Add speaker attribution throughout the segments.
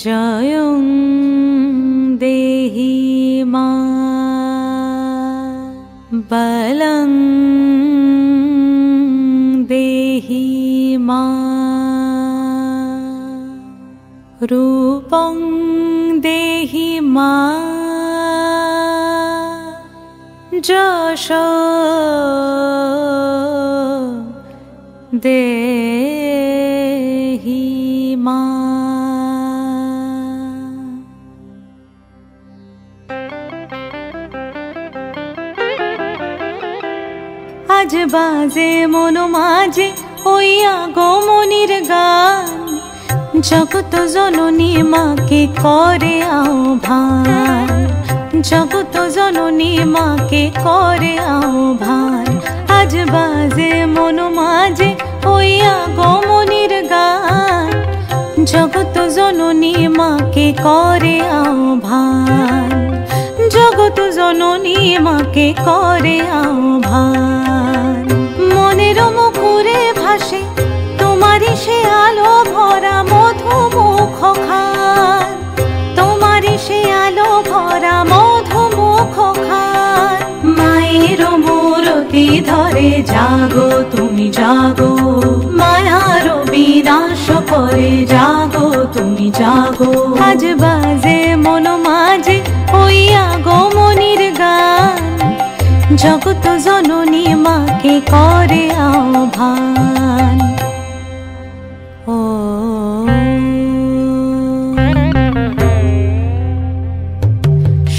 Speaker 1: জয়ং দেহি মা বলং দেহি মা রূপং দেহি মা যশ দেহি মা। আজ বাজে মন মাঝে ওই আগমনীর গান, জগত জননী মাকে করে আহ্বান, জগত জননী মাকে করে আহ্বান। আজ বাজে মন মাঝে ওই আগমনীর গান, জগত জননী মাকে করে আহ্বান, জগত জননী মাকে করে আহ্বান। মনের মুখরে ভাসে তোমারই সে আলো ভরা মধুমুখ খান, তোমারই সে আলো ভরা মধুমুখ খান। মায়ের মূরতি ধরে জাগো তুমি জাগো, মায়ার বিনাশ করে জাগো তুমি জাগো। আজ বাজে মন মাঝে ওই আগমনীর গান, জগত জননী মাকে করে আহ্বান। ও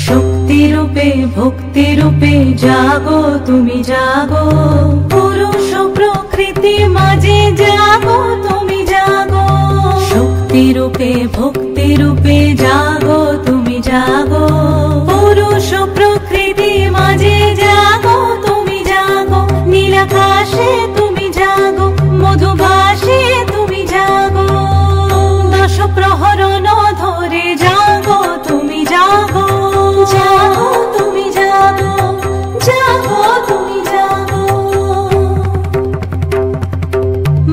Speaker 1: শক্তি রূপে ভক্তি রূপে জাগো তুমি জাগো, পুরুষ প্রকৃতি মাঝে জাগো তুমি জাগো। শক্তি রূপে ভক্তি রূপে জাগো তুমি জাগো, পুরুষ প্রকৃতি মাঝে জাগো তুমি জাগো। নীলাকাশে তুমি জাগো, মধুভাসে তুমি জাগো, দশ প্রহরণ ধরে জাগো তুমি জাগো, জাগো তুমি জাগো, জাগো তুমি জাগো।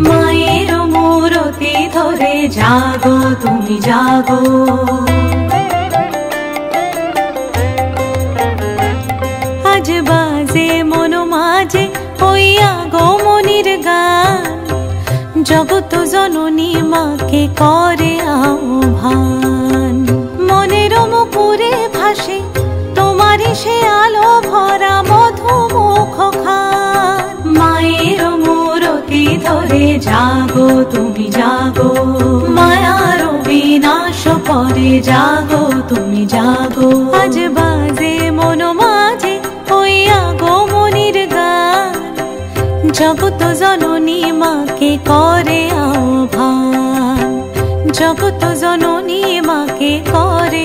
Speaker 1: মায়ের মূরতি ধরে জাগো তুমি জাগো। আজ বাজে মন মাঝে ওই আগমনীর গান, জগত জননী মাকে করে আহ্বান। মনের মুখরে ভাসে তোমারই সে আলো ভরা মধুমুখ খান। মায়ের মূরতি ধরে জাগো তুমি জাগো, মায়ার বিনাশ করে জাগো তুমি জাগো। আজ বাজে মন মাঝে ওই আগমনীর গান, জগত জননী মাকে করে আহ্বান, জগত জননী মাকে করে